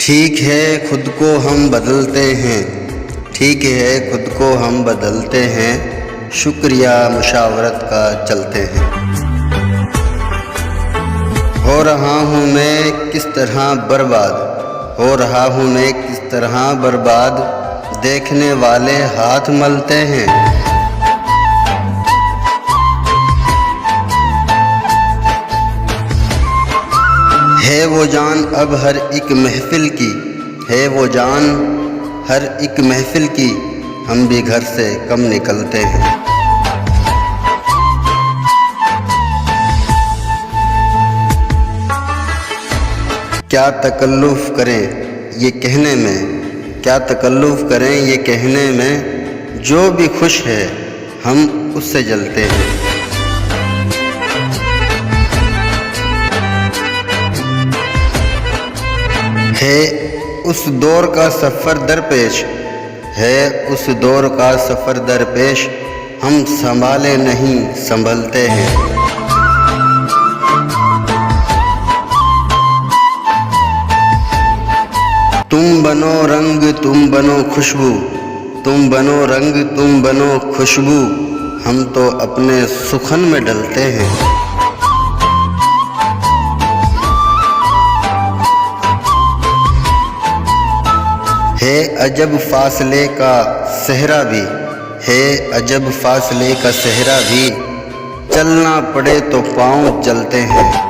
ठीक है खुद को हम बदलते हैं, ठीक है खुद को हम बदलते हैं, शुक्रिया मुशावरत का चलते हैं। हो रहा हूँ मैं किस तरह बर्बाद, हो रहा हूँ मैं किस तरह बर्बाद, देखने वाले हाथ मलते हैं। है वो जान अब हर एक महफिल की, है वो जान हर एक महफिल की, हम भी घर से कम निकलते हैं। क्या तकल्लुफ़ करें ये कहने में, क्या तकल्लुफ़ करें ये कहने में, जो भी खुश है हम उससे जलते हैं। है उस दौर का सफ़र दरपेश, है उस दौर का सफ़र दरपेश, हम संभाले नहीं संभलते हैं। तुम बनो रंग तुम बनो खुशबू, तुम बनो रंग तुम बनो खुशबू, हम तो अपने सुखन में ढलते हैं। है अजब फासले का सहरा भी, है अजब फासले का सहरा भी, चलना पड़े तो पाँव चलते हैं।